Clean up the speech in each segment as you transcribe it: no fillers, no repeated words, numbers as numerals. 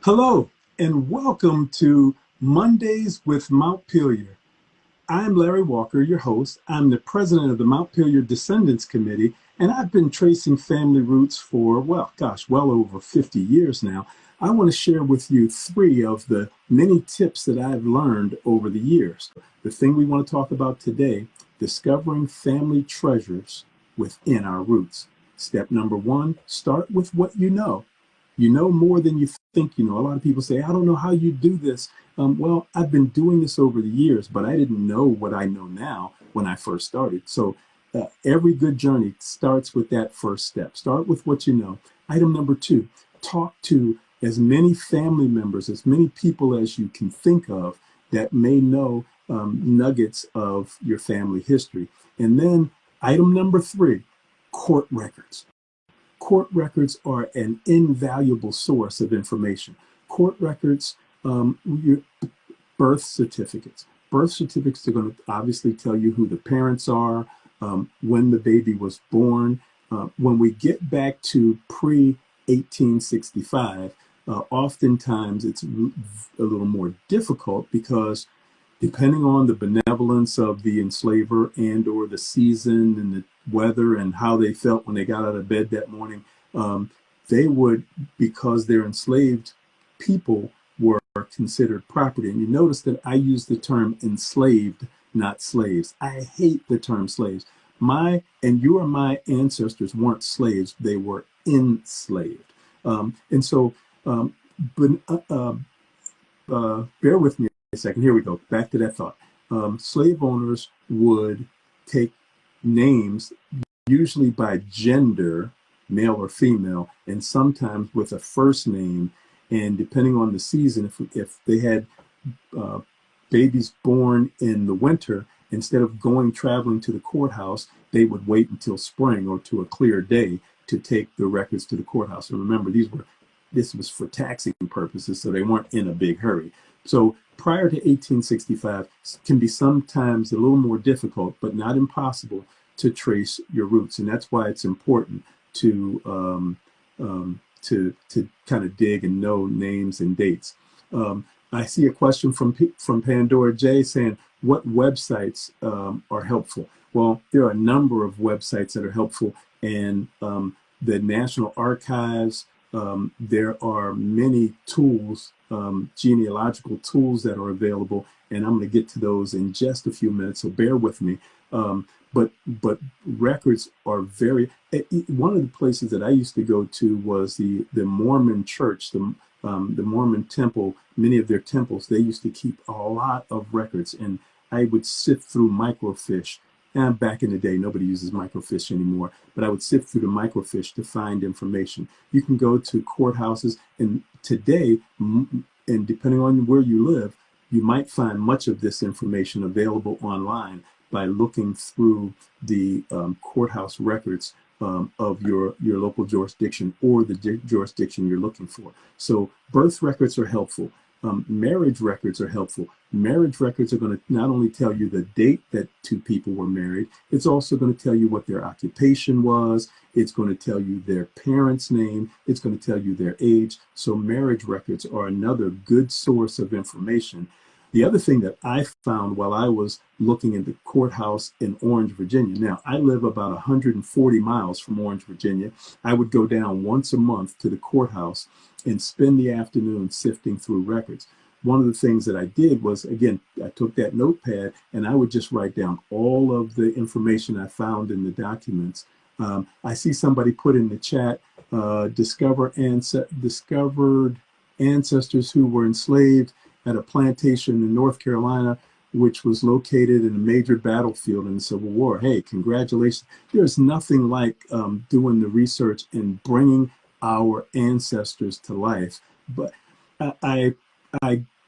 Hello, and welcome to Mondays with Montpelier. I'm Larry Walker, your host. I'm the president of the Montpelier Descendants Committee, and I've been tracing family roots for, well over 50 years now. I want to share with you three of the many tips that I've learned over the years. The thing we want to talk about today, discovering family treasures within our roots. Step number one, start with what you know. You know more than you think you know. A lot of people say, I don't know how you do this. Well, I've been doing this over the years, but I didn't know what I know now when I first started. So every good journey starts with that first step. Start with what you know. Item number two, talk to as many family members, as many people as you can think of that may know nuggets of your family history. And then item number three, court records. Court records are an invaluable source of information. Court records, your birth certificates. Birth certificates are going to obviously tell you who the parents are, when the baby was born. When we get back to pre-1865, oftentimes it's a little more difficult because depending on the benevolence of the enslaver and or the season and the weather and how they felt when they got out of bed that morning, they would, because they're enslaved people, were considered property. And you notice that I use the term enslaved, not slaves. I hate the term slaves. My and my ancestors weren't slaves, they were enslaved. And so, bear with me a second. Here we go. Back to that thought. Slave owners would take names, usually by gender, male or female, and sometimes with a first name. And depending on the season, if they had babies born in the winter, instead of traveling to the courthouse, they would wait until spring or to a clear day to take the records to the courthouse. And remember, this was for taxing purposes, so they weren't in a big hurry. So prior to 1865 can be sometimes a little more difficult, but not impossible, to trace your roots. And that's why it's important to kind of dig and know names and dates. I see a question from Pandora J saying, what websites are helpful? Well, there are a number of websites that are helpful, and the National Archives, there are many tools, genealogical tools that are available, and I'm going to get to those in just a few minutes, so bear with me. But records are very. One of the places that I used to go to was the Mormon church, the Mormon temple. Many of their temples, they used to keep a lot of records, and I would sift through microfiche. And back in the day, nobody uses microfiche anymore, but I would sift through the microfiche to find information. You can go to courthouses, and today, and depending on where you live, you might find much of this information available online by looking through the courthouse records of your local jurisdiction or the jurisdiction you're looking for. So birth records are helpful. Marriage records are helpful. Marriage records are going to not only tell you the date that two people were married, it's also going to tell you what their occupation was. It's going to tell you their parents' name. It's going to tell you their age. So marriage records are another good source of information. The other thing that I found while I was looking at the courthouse in Orange, Virginia. Now, I live about 140 miles from Orange, Virginia. I would go down once a month to the courthouse and spend the afternoon sifting through records. One of the things that I did was, again, I took that notepad and I would just write down all of the information I found in the documents. I see somebody put in the chat, discovered ancestors who were enslaved at a plantation in North Carolina, which was located in a major battlefield in the Civil War. Hey, congratulations. There's nothing like doing the research and bringing our ancestors to life. But I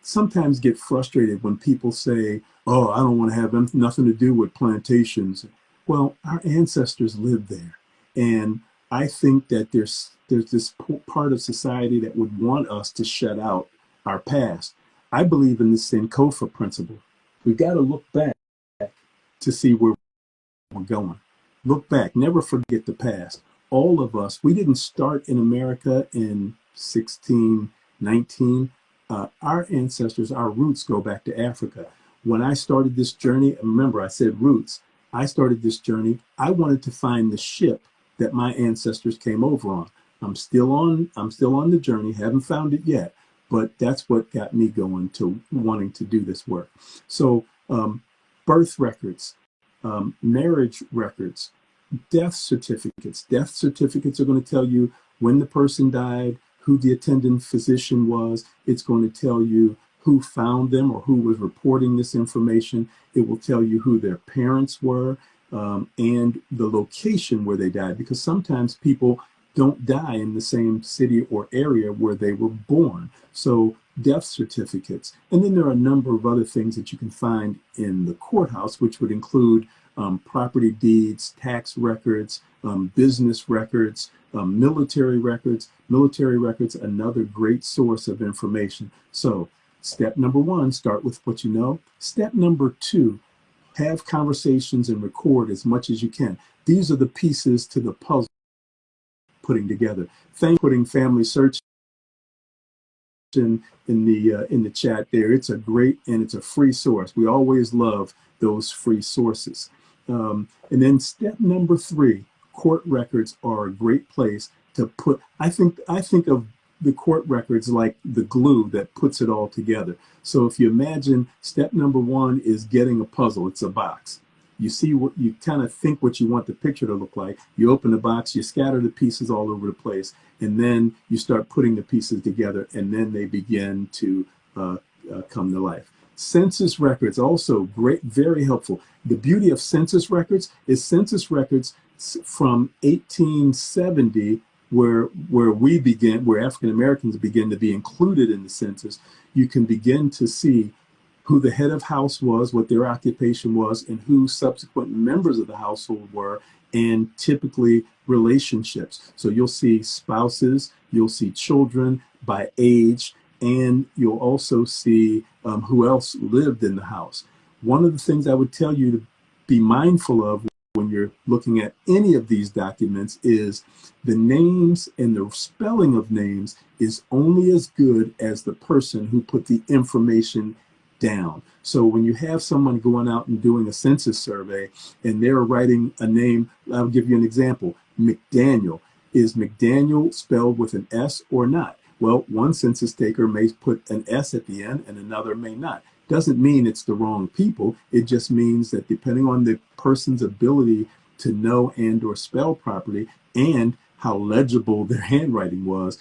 sometimes get frustrated when people say, oh, I don't want to have nothing to do with plantations. Well, our ancestors lived there. And I think that there's this part of society that would want us to shut out our past. I believe in the Sankofa principle. We've got to look back to see where we're going. Look back, never forget the past. All of us, we didn't start in America in 19. Our ancestors, our roots go back to Africa. When I started this journey, remember I said roots, I started this journey, I wanted to find the ship that my ancestors came over on. I'm still on the journey, haven't found it yet, but that's what got me going to wanting to do this work. So birth records, marriage records, death certificates. Death certificates are going to tell you when the person died, who the attending physician was. It's going to tell you who found them or who was reporting this information. It will tell you who their parents were and the location where they died, because sometimes people don't die in the same city or area where they were born. So death certificates. And then there are a number of other things that you can find in the courthouse, which would include property deeds, tax records, business records, military records. Military records, another great source of information. So step number one, start with what you know. Step number two, have conversations and record as much as you can. These are the pieces to the puzzle putting together. Thank putting family search in the chat there. It's a great and it's a free source. We always love those free sources. And then step number three, court records are a great place to put. I think of the court records like the glue that puts it all together. So if you imagine step number one is getting a puzzle, it's a box. You see what you kind of think what you want the picture to look like. You open the box, you scatter the pieces all over the place, and then you start putting the pieces together, and then they begin to come to life. Census records, also great, very helpful. The beauty of census records is census records from 1870, where we begin, where African Americans begin to be included in the census. You can begin to see who the head of house was, what their occupation was, and who subsequent members of the household were, and typically relationships. So you'll see spouses, you'll see children by age, and you'll also see who else lived in the house. One of the things I would tell you to be mindful of when you're looking at any of these documents is the names and the spelling of names is only as good as the person who put the information down. So when you have someone going out and doing a census survey and they're writing a name, I'll give you an example. McDaniel. Is McDaniel spelled with an S or not? Well, one census taker may put an S at the end and another may not. Doesn't mean it's the wrong people. It just means that depending on the person's ability to know and or spell properly and how legible their handwriting was,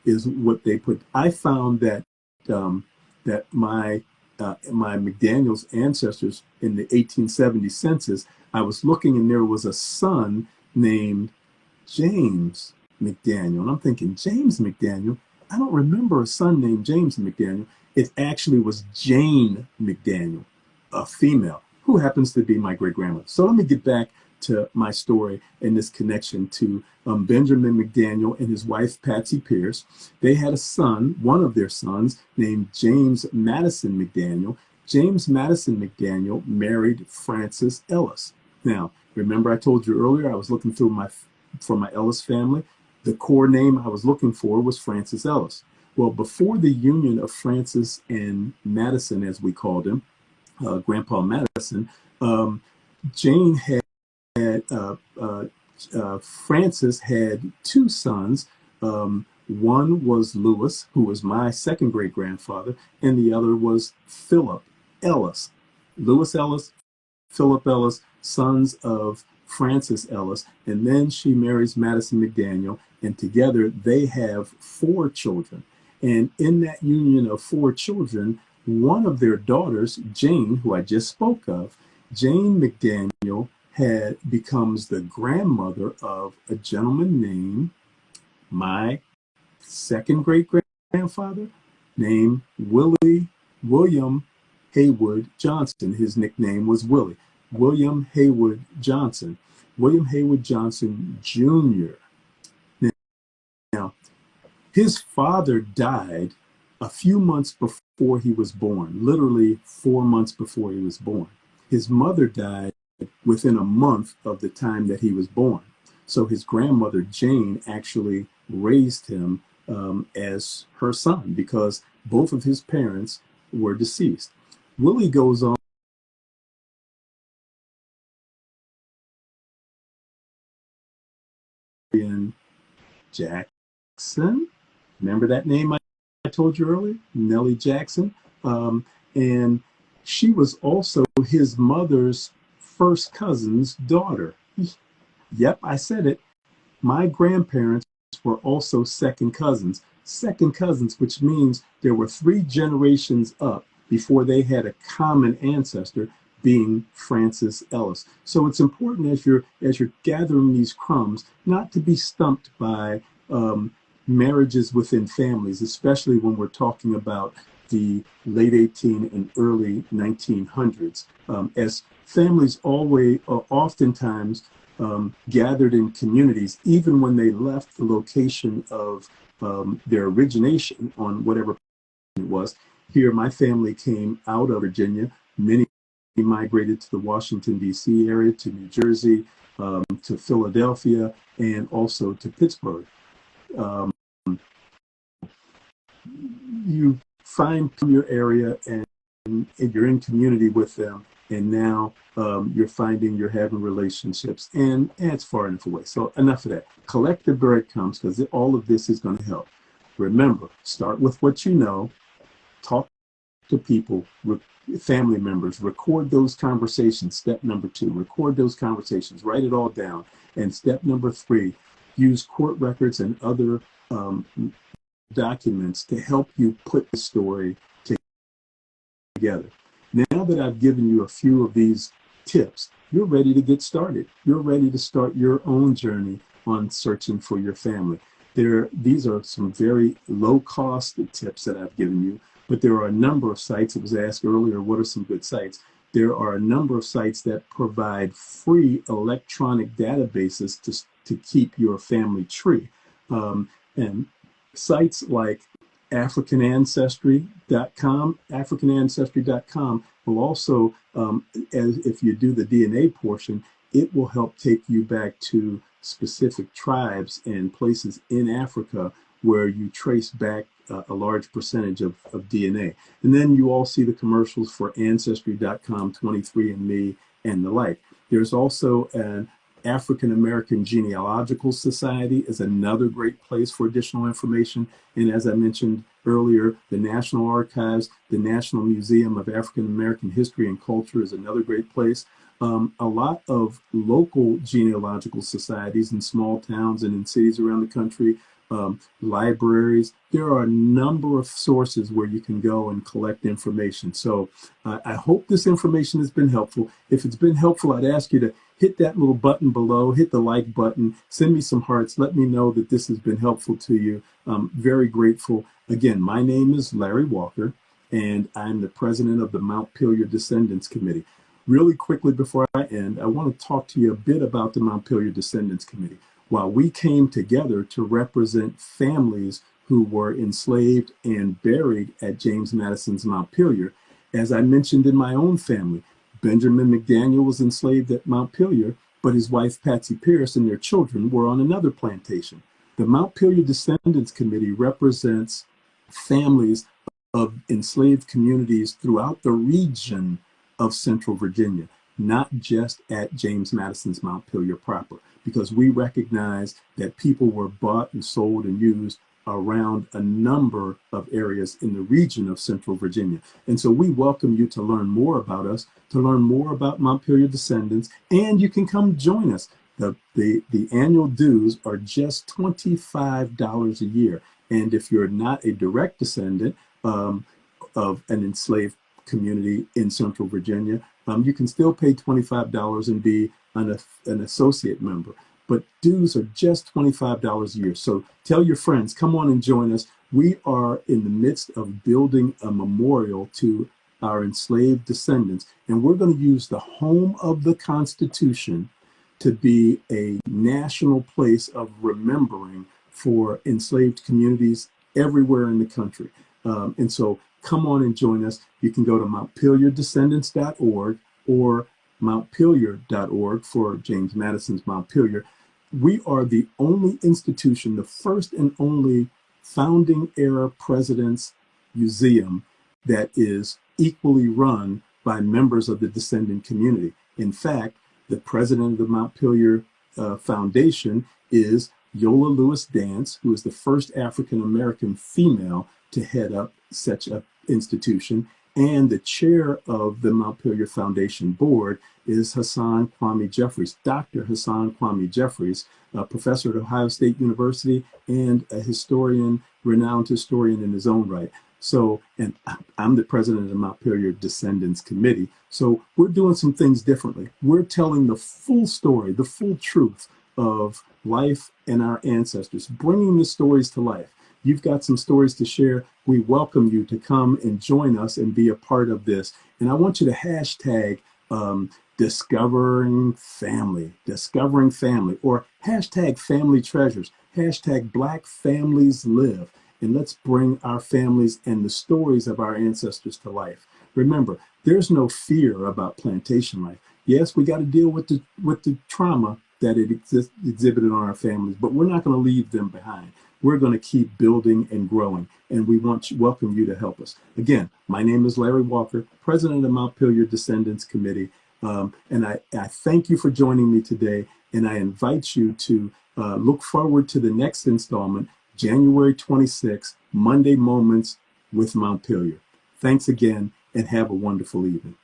is what they put. I found that that my McDaniel's ancestors in the 1870 census, I was looking and there was a son named James McDaniel. And I'm thinking, James McDaniel? I don't remember a son named James McDaniel. It actually was Jane McDaniel, a female, who happens to be my great-grandmother. So let me get back to my story and this connection to Benjamin McDaniel and his wife, Patsy Pierce. They had a son, one of their sons, named James Madison McDaniel. James Madison McDaniel married Frances Ellis. Now, remember I told you earlier I was looking through for my Ellis family. The core name I was looking for was Francis Ellis. Well, before the union of Francis and Madison, as we called him, Grandpa Madison, Jane had Francis had two sons. One was Lewis, who was my second great grandfather, and the other was Philip Ellis. Lewis Ellis, Philip Ellis, sons of Francis Ellis, and then she marries Madison McDaniel, and together they have 4 children. And in that union of 4 children, one of their daughters, Jane, who I just spoke of, Jane McDaniel becomes the grandmother of a gentleman named my second great grandfather, named William Haywood Johnson. His nickname was Willie. William Haywood Johnson. William Haywood Johnson Jr. Now, his father died a few months before he was born, literally 4 months before he was born. His mother died within a month of the time that he was born. So his grandmother, Jane, actually raised him as her son because both of his parents were deceased. Willie goes on in Jackson. Remember that name I told you earlier? Nellie Jackson. And she was also his mother's first cousin's daughter. Yep, I said it. My grandparents were also second cousins. Second cousins, which means there were 3 generations up before they had a common ancestor, being Francis Ellis. So it's important as you're gathering these crumbs not to be stumped by marriages within families, especially when we're talking about the late 18 and early 1900s, as families oftentimes gathered in communities, even when they left the location of their origination on whatever it was. Here, my family came out of Virginia. Many migrated to the Washington, D.C. area, to New Jersey, to Philadelphia, and also to Pittsburgh. You find your area and you're in community with them, and now you're finding you're having relationships, and it's far enough away. So enough of that. Collect the breadcrumbs because all of this is going to help. Remember, start with what you know, talk to people, family members, record those conversations. Step number 2, record those conversations, write it all down. And step number 3, use court records and other documents to help you put the story together. Now that I've given you a few of these tips, you're ready to get started. You're ready to start your own journey on searching for your family. These are some very low-cost tips that I've given you, but there are a number of sites. It was asked earlier, what are some good sites? There are a number of sites that provide free electronic databases to keep your family tree. And sites like AfricanAncestry.com will also, if you do the DNA portion, it will help take you back to specific tribes and places in Africa where you trace back a large percentage of DNA. And then you all see the commercials for Ancestry.com, 23andMe, and the like. There's also an African American Genealogical Society is another great place for additional information. And as I mentioned earlier, the National Archives, the National Museum of African American History and Culture is another great place. A lot of local genealogical societies in small towns and in cities around the country, libraries. There are a number of sources where you can go and collect information. So I hope this information has been helpful. If it's been helpful, I'd ask you to hit that little button below, hit the like button, send me some hearts, let me know that this has been helpful to you. I'm very grateful. Again, my name is Larry Walker, and I'm the president of the Montpelier Descendants Committee. Really quickly before I end, I want to talk to you a bit about the Montpelier Descendants Committee. While we came together to represent families who were enslaved and buried at James Madison's Montpelier, as I mentioned in my own family, Benjamin McDaniel was enslaved at Montpelier, but his wife Patsy Pierce and their children were on another plantation. The Montpelier Descendants Committee represents families of enslaved communities throughout the region of Central Virginia, not just at James Madison's Montpelier proper, because we recognize that people were bought and sold and used around a number of areas in the region of Central Virginia. And so we welcome you to learn more about us, to learn more about Montpelier Descendants, and you can come join us. The annual dues are just $25 a year. And if you're not a direct descendant of an enslaved community in Central Virginia, you can still pay $25 and be an associate member. But dues are just $25 a year. So tell your friends, come on and join us. We are in the midst of building a memorial to our enslaved descendants, and we're going to use the home of the Constitution to be a national place of remembering for enslaved communities everywhere in the country. And so come on and join us. You can go to MontpelierDescendants.org or Montpelier.org for James Madison's Montpelier. We are the only institution, the first and only founding era presidents museum that is equally run by members of the descendant community. In fact, the president of the Montpelier Foundation is Yola Lewis Dance, who is the first African-American female to head up such an institution. And the chair of the Montpelier Foundation board is Hassan Kwame Jeffries, Dr. Hassan Kwame Jeffries, a professor at Ohio State University and a historian, renowned historian in his own right. So, and I'm the president of the Montpelier Descendants Committee. So we're doing some things differently. We're telling the full story, the full truth of life and our ancestors, bringing the stories to life. You've got some stories to share. We welcome you to come and join us and be a part of this. And I want you to hashtag discovering family, or hashtag family treasures, hashtag Black Families Live. And let's bring our families and the stories of our ancestors to life. Remember, there's no fear about plantation life. Yes, we got to deal with the trauma that it exhibited on our families, but we're not going to leave them behind. We're going to keep building and growing, and we welcome you to help us. Again, my name is Larry Walker, president of the Montpelier Descendants Committee, and I thank you for joining me today, and I invite you to look forward to the next installment, January 26th, Monday Moments with Montpelier. Thanks again, and have a wonderful evening.